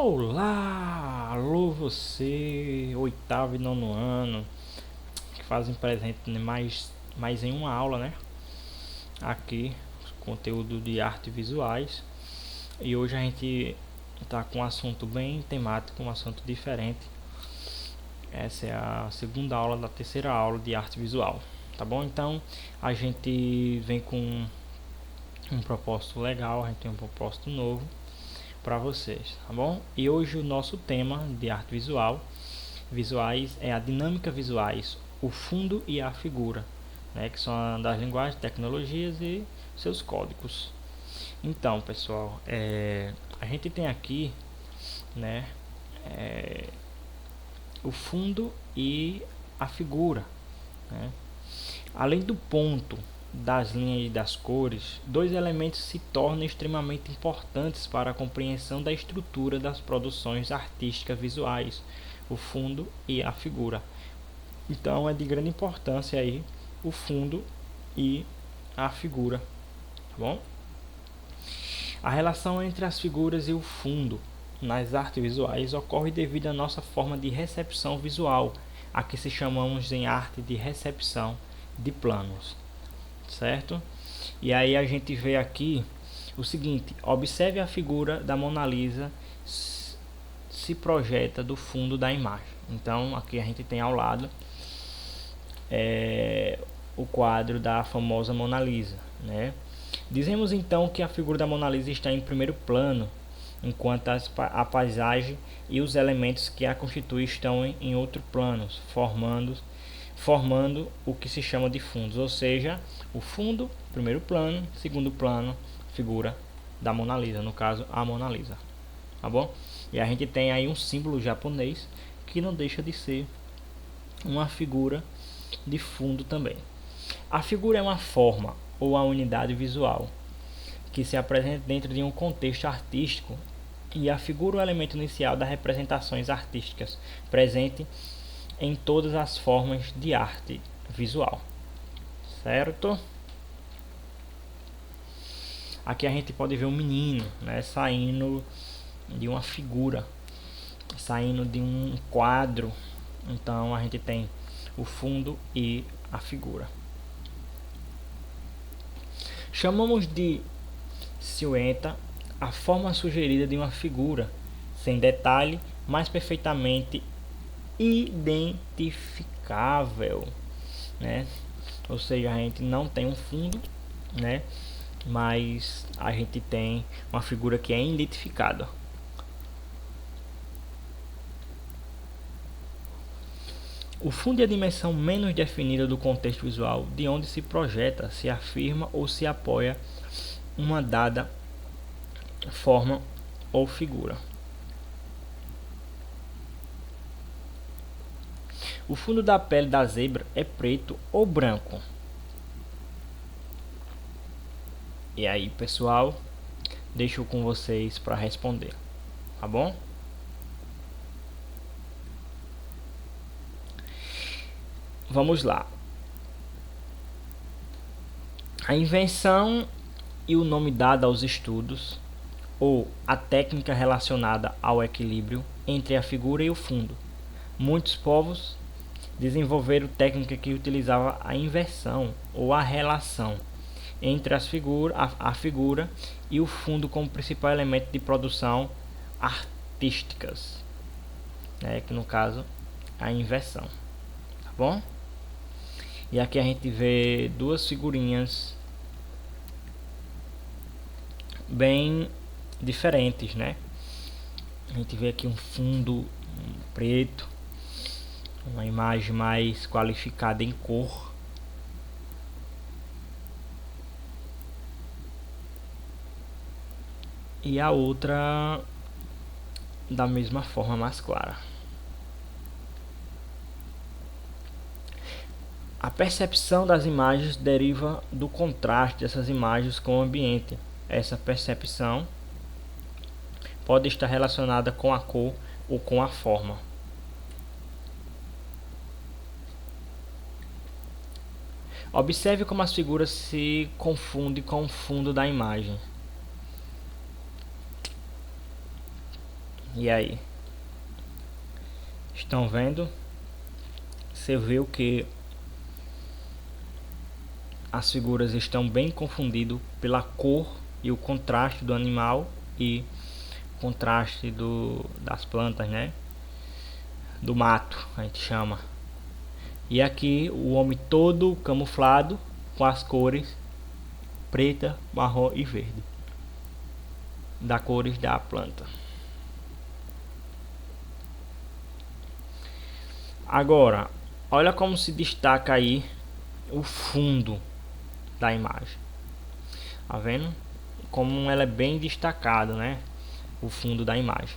Olá, alô você, oitavo e nono ano, que fazem presente mais em uma aula, né? Aqui, conteúdo de arte visuais. E hoje a gente tá com um assunto bem temático, um assunto diferente. Essa é a segunda aula da terceira aula de arte visual, tá bom? Então a gente vem com um propósito legal, a gente tem um propósito novo para vocês, tá bom? E hoje o nosso tema de arte visuais é a dinâmica visuais, o fundo e a figura, né, que são das linguagens, tecnologias e seus códigos. Então, pessoal, a gente tem aqui, né, o fundo e a figura, né? Além do ponto, das linhas e das cores, dois elementos se tornam extremamente importantes para a compreensão da estrutura das produções artísticas visuais, o fundo e a figura. Então é de grande importância aí o fundo e a figura, tá bom? A relação entre as figuras e o fundo nas artes visuais ocorre devido à nossa forma de recepção visual, a que se chamamos em arte de recepção de planos, certo? E aí a gente vê aqui o seguinte: observe a figura da Mona Lisa se projeta do fundo da imagem. Então aqui a gente tem ao lado o quadro da famosa Mona Lisa, né? Dizemos então que a figura da Mona Lisa está em primeiro plano, enquanto a paisagem e os elementos que a constituem estão em outro plano, formando o que se chama de fundos, ou seja, o fundo, primeiro plano, segundo plano, figura da Mona Lisa, no caso a Mona Lisa, tá bom? E a gente tem aí um símbolo japonês que não deixa de ser uma figura de fundo também. A figura é uma forma ou a unidade visual que se apresenta dentro de um contexto artístico, e a figura é o elemento inicial das representações artísticas, presente em todas as formas de arte visual, certo? Aqui a gente pode ver um menino, né, saindo de uma figura, saindo de um quadro. Então a gente tem o fundo e a figura. Chamamos de silhueta a forma sugerida de uma figura, sem detalhe, mas perfeitamente identificável, né? Ou seja, a gente não tem um fundo, né? Mas a gente tem uma figura que é identificada. O fundo é a dimensão menos definida do contexto visual, de onde se projeta, se afirma ou se apoia uma dada forma ou figura. O fundo da pele da zebra é preto ou branco? E aí, pessoal, deixo com vocês para responder, tá bom? Vamos lá. A invenção e o nome dado aos estudos, ou a técnica relacionada ao equilíbrio entre a figura e o fundo. Muitos povos desenvolveram técnica que utilizava a inversão ou a relação entre a figura e o fundo como principal elemento de produção artísticas, né, que no caso a inversão, tá bom? E aqui a gente vê duas figurinhas bem diferentes, né? A gente vê aqui um fundo preto, uma imagem mais qualificada em cor, e a outra da mesma forma, mais clara. A percepção das imagens deriva do contraste dessas imagens com o ambiente. Essa percepção pode estar relacionada com a cor ou com a forma. Observe como as figuras se confundem com o fundo da imagem. E aí? Estão vendo? Você viu que as figuras estão bem confundidas pela cor e o contraste do animal e contraste das plantas, né? Do mato, a gente chama. E aqui o homem todo camuflado com as cores preta, marrom e verde, da cores da planta. Agora, olha como se destaca aí o fundo da imagem. Tá vendo? Como ela é bem destacada, né? O fundo da imagem.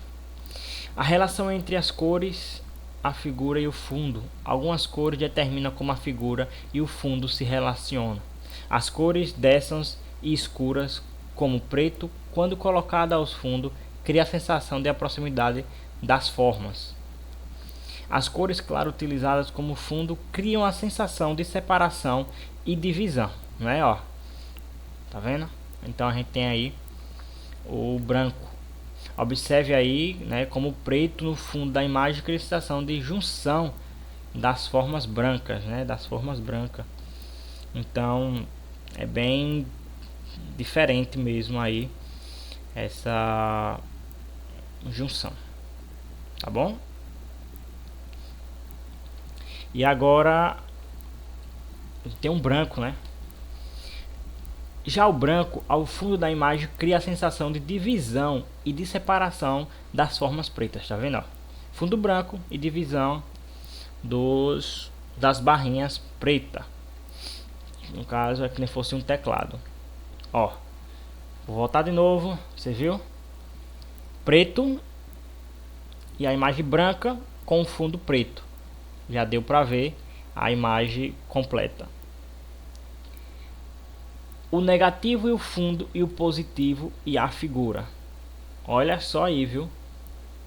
A relação entre as cores, a figura e o fundo. Algumas cores determinam como a figura e o fundo se relacionam. As cores densas e escuras, como preto, quando colocada aos fundos, cria a sensação de proximidade das formas. As cores claras utilizadas como fundo criam a sensação de separação e divisão, não é? Ó, tá vendo? Então a gente tem aí o branco. Observe aí, né, como o preto no fundo da imagem cria a sensação de junção das formas brancas, né? Das formas brancas. Então é bem diferente mesmo aí essa junção, tá bom? E agora tem um branco, né? Já o branco, ao fundo da imagem, cria a sensação de divisão e de separação das formas pretas, tá vendo? Ó? Fundo branco e divisão das barrinhas preta. No caso é que nem fosse um teclado. Ó, vou voltar de novo, você viu? Preto e a imagem branca com o fundo preto. Já deu para ver a imagem completa. O negativo e o fundo e o positivo e a figura. Olha só aí, viu?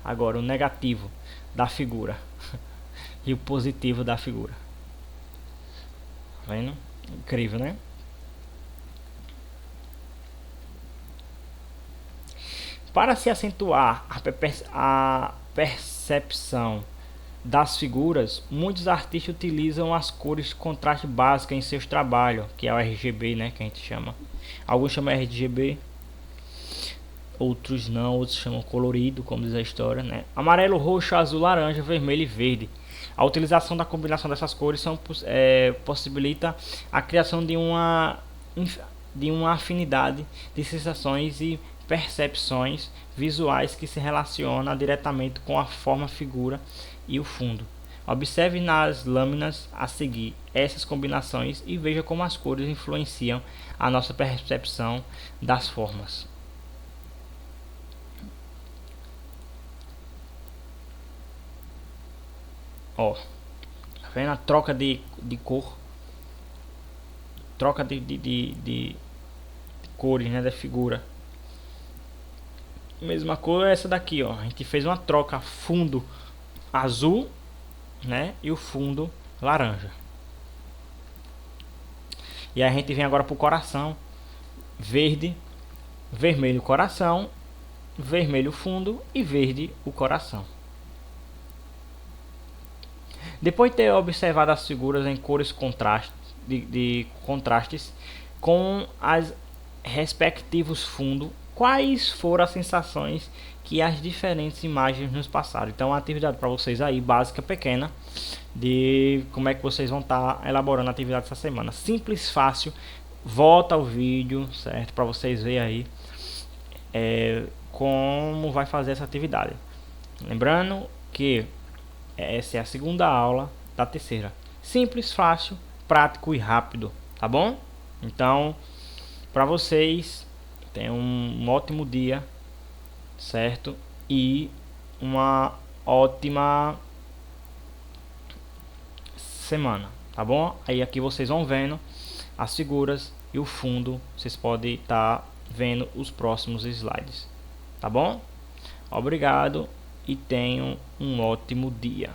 Agora o negativo da figura e o positivo da figura. Tá vendo? Incrível, né? Para se acentuar a percepção das figuras, muitos artistas utilizam as cores de contraste básica em seus trabalhos, que é o RGB, né, que a gente chama. Alguns chamam RGB, outros não, outros chamam colorido, como diz a história, né? Amarelo, roxo, azul, laranja, vermelho e verde. A utilização da combinação dessas cores possibilita a criação de uma afinidade de sensações e percepções visuais que se relaciona diretamente com a forma, figura e o fundo. Observe nas lâminas a seguir essas combinações e veja como as cores influenciam a nossa percepção das formas. Ó, tá vendo a troca de cor, troca de cores, né, da figura. Mesma cor é essa daqui, ó. A gente fez uma troca fundo azul, né, e o fundo laranja. E a gente vem agora pro coração, verde, vermelho coração, vermelho fundo e verde o coração. Depois de ter observado as figuras em cores de contrastes com as respectivos fundos, quais foram as sensações que as diferentes imagens nos passaram? Então, uma atividade para vocês aí, básica, pequena, de como é que vocês vão estar elaborando a atividade essa semana. Simples, fácil. Volta ao vídeo, certo? Para vocês verem aí como vai fazer essa atividade. Lembrando que essa é a segunda aula da terceira. Simples, fácil, prático e rápido, tá bom? Então, para vocês, tenham um ótimo dia, certo? E uma ótima semana, tá bom? Aí aqui vocês vão vendo as figuras e o fundo, vocês podem estar vendo os próximos slides, tá bom? Obrigado e tenham um ótimo dia.